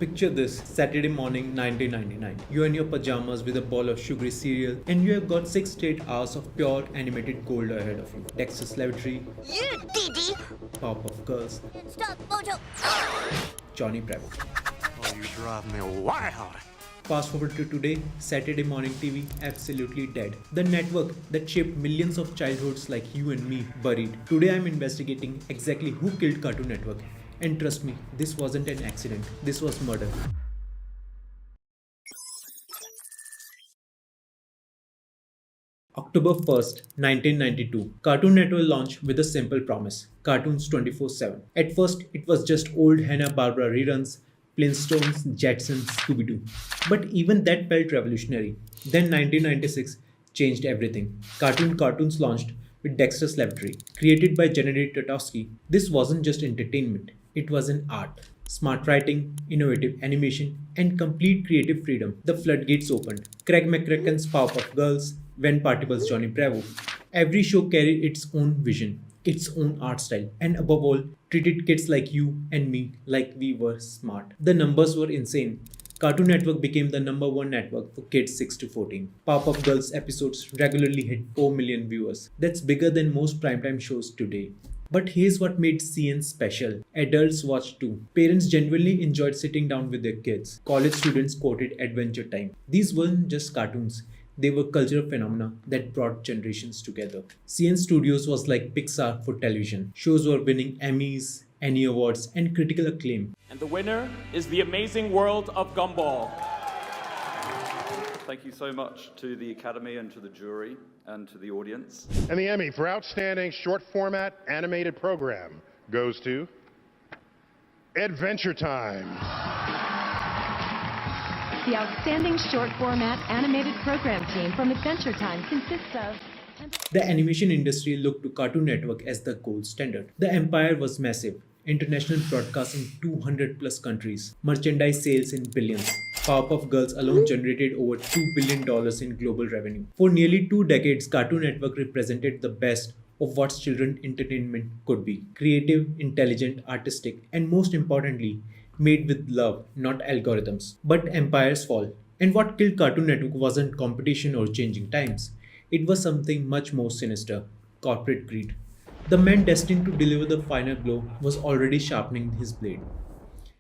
Picture this Saturday morning 1999. You're in your pajamas with a bowl of sugary cereal and you have got 6 straight hours of pure animated gold ahead of you. Dexter's Laboratory, You, Didi! Powerpuff Girls, Stop, Mojo! Johnny Bravo. Oh, you drive me wild. Fast forward to today, Saturday morning TV absolutely dead. The network that shaped millions of childhoods like you and me buried. Today I'm investigating exactly who killed Cartoon Network. And trust me, this wasn't an accident. This was murder. October 1st, 1992, Cartoon Network launched with a simple promise cartoons 24/7. At first, it was just old Hanna-Barbera reruns, Flintstones, Jetsons, Scooby Doo. But even that felt revolutionary. Then 1996 changed everything. Cartoons launched with Dexter's Laboratory. Created by Gennady Tartakovsky, this wasn't just entertainment, it was an art. Smart writing, innovative animation, and complete creative freedom. The floodgates opened. Craig McCracken's Powerpuff Girls, When Partible's Johnny Bravo. Every show carried its own vision, its own art style, and above all, treated kids like you and me like we were smart. The numbers were insane. Cartoon Network became the number one network for kids 6 to 14. Powerpuff Girls episodes regularly hit 4 million viewers. That's bigger than most primetime shows today. But here's what made CN special. Adults watched too. Parents genuinely enjoyed sitting down with their kids. College students quoted Adventure Time. These weren't just cartoons. They were cultural phenomena that brought generations together. CN Studios was like Pixar for television. Shows were winning Emmys, Annie Awards, and critical acclaim. And the winner is The Amazing World of Gumball. Thank you so much to the Academy and to the jury and to the audience. And the Emmy for Outstanding Short Format Animated Program goes to Adventure Time. The outstanding short format animated program team from Adventure Time consists of The animation industry looked to Cartoon Network as the gold standard. The empire was massive. International broadcast in 200 plus countries. Merchandise sales in billions. Powerpuff Girls alone generated over $2 billion in global revenue. For nearly 2 decades, Cartoon Network represented the best of what children entertainment could be. Creative, intelligent, artistic, and most importantly, made with love, not algorithms. But empires fall. And what killed Cartoon Network wasn't competition or changing times. It was something much more sinister, corporate greed. The man destined to deliver the final blow was already sharpening his blade.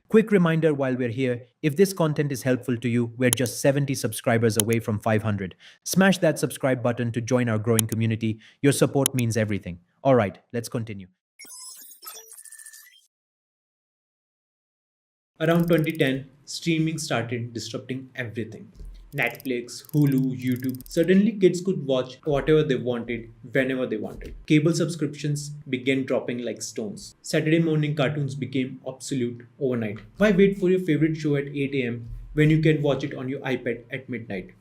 Quick reminder while we're here, if this content is helpful to you, we're just 70 subscribers away from 500. Smash that subscribe button to join our growing community. Your support means everything. All right, let's continue. Around 2010, streaming started disrupting everything. Netflix, Hulu, YouTube. Suddenly, kids could watch whatever they wanted, whenever they wanted. Cable subscriptions began dropping like stones. Saturday morning cartoons became obsolete overnight. Why wait for your favorite show at 8 am when you can watch it on your iPad at midnight?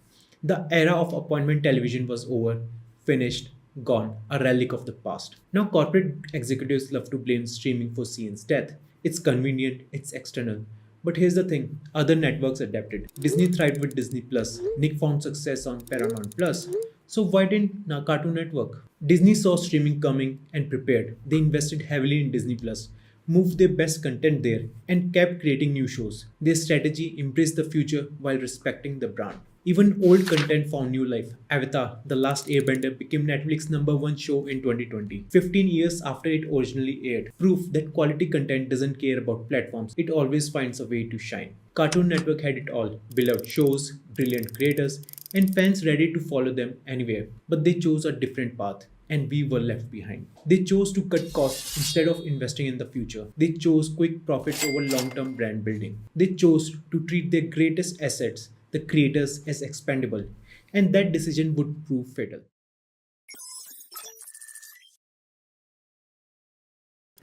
The era of appointment television was over, finished, gone, a relic of the past. Now, corporate executives love to blame streaming for CN's death. It's convenient, it's external. But here's the thing, other networks adapted. Disney thrived with Disney Plus. Nick found success on Paramount Plus. So why didn't Cartoon Network? Disney saw streaming coming and prepared. They invested heavily in Disney Plus, moved their best content there, and kept creating new shows. Their strategy embraced the future while respecting the brand. Even old content found new life. Avatar, The Last Airbender became Netflix's #1 show in 2020, 15 years after it originally aired. Proof that quality content doesn't care about platforms, it always finds a way to shine. Cartoon Network had it all, beloved shows, brilliant creators, and fans ready to follow them anywhere. But they chose a different path. And we were left behind. They chose to cut costs instead of investing in the future. They chose quick profits over long-term brand building. They chose to treat their greatest assets, the creators, as expendable. And that decision would prove fatal.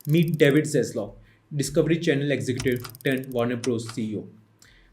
Meet David Zaslav, Discovery Channel executive turned Warner Bros. CEO.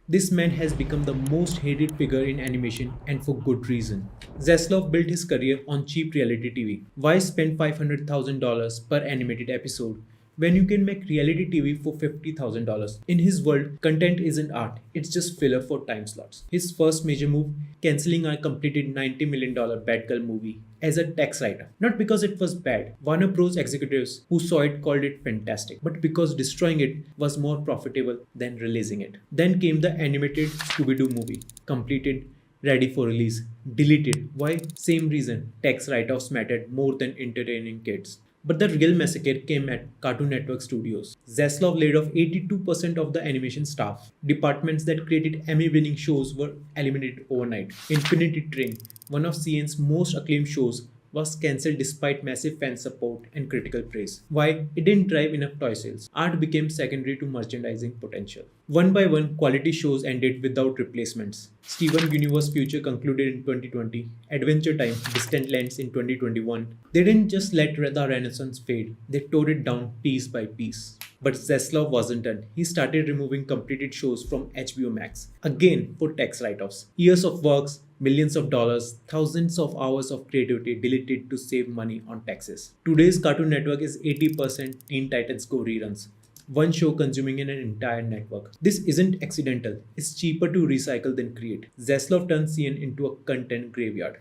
This man has become the most hated figure in animation, and for good reason. Zaslav built his career on cheap reality TV. Why spend $500,000 per animated episode when you can make reality TV for $50,000. In his world, content isn't art, it's just filler for time slots. His first major move, cancelling a completed $90 million Batgirl movie as a tax write-off. Not because it was bad. Warner Bros. Executives who saw it called it fantastic, but because destroying it was more profitable than releasing it. Then came the animated Scooby-Doo movie, completed, ready for release, deleted. Why? Same reason. Tax write-offs mattered more than entertaining kids. But the real massacre came at Cartoon Network Studios. Zaslav laid off 82% of the animation staff. Departments that created Emmy-winning shows were eliminated overnight. Infinity Train, one of CN's most acclaimed shows, was cancelled despite massive fan support and critical praise. Why? It didn't drive enough toy sales. Art became secondary to merchandising potential. One by one, quality shows ended without replacements. Steven Universe Future concluded in 2020, Adventure Time, Distant Lands in 2021. They didn't just let the Renaissance fade, they tore it down piece by piece. But Zaslav wasn't done. He started removing completed shows from HBO Max. Again, for tax write-offs. Years of works, millions of dollars, thousands of hours of creativity deleted to save money on taxes. Today's Cartoon Network is 80% Teen Titans Go reruns. One show consuming an entire network. This isn't accidental. It's cheaper to recycle than create. Zaslav turned CN into a content graveyard.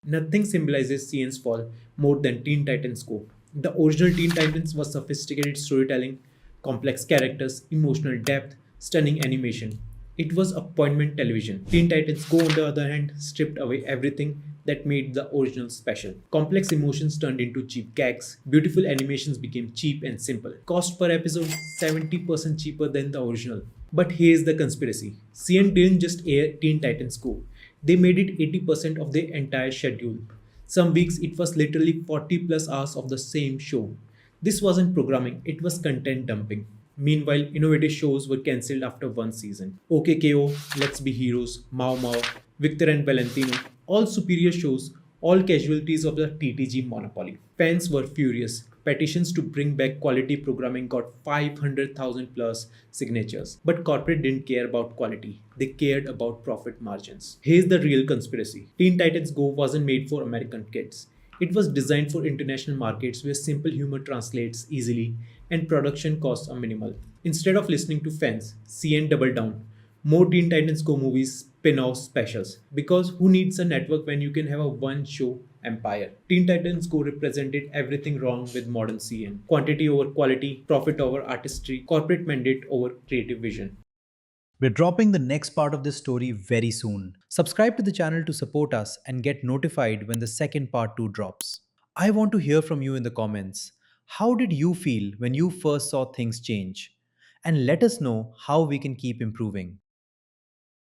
Nothing symbolizes CN's fall more than Teen Titans Go. The original Teen Titans was sophisticated storytelling, complex characters, emotional depth, stunning animation. It was appointment television. Teen Titans Go, on the other hand, stripped away everything that made the original special. Complex emotions turned into cheap gags. Beautiful animations became cheap and simple. Cost per episode 70% cheaper than the original. But here's the conspiracy. CN didn't just air Teen Titans Go. They made it 80% of their entire schedule. Some weeks it was literally 40 plus hours of the same show. This wasn't programming, it was content dumping. Meanwhile, innovative shows were cancelled after one season. OKKO, Let's Be Heroes, Mao Mao, Victor and Valentino, all superior shows, all casualties of the TTG monopoly. Fans were furious. Petitions to bring back quality programming got 500,000 plus signatures. But corporate didn't care about quality. They cared about profit margins. Here's the real conspiracy. Teen Titans Go wasn't made for American kids. It was designed for international markets where simple humor translates easily and production costs are minimal. Instead of listening to fans, CN doubled down. More Teen Titans Go movies, spin-off specials. Because who needs a network when you can have a one-show empire? Teen Titans Go represented everything wrong with modern CN. Quantity over quality, profit over artistry, corporate mandate over creative vision. We're dropping the next part of this story very soon. Subscribe to the channel to support us and get notified when the second part 2 drops. I want to hear from you in the comments. How did you feel when you first saw things change? And let us know how we can keep improving.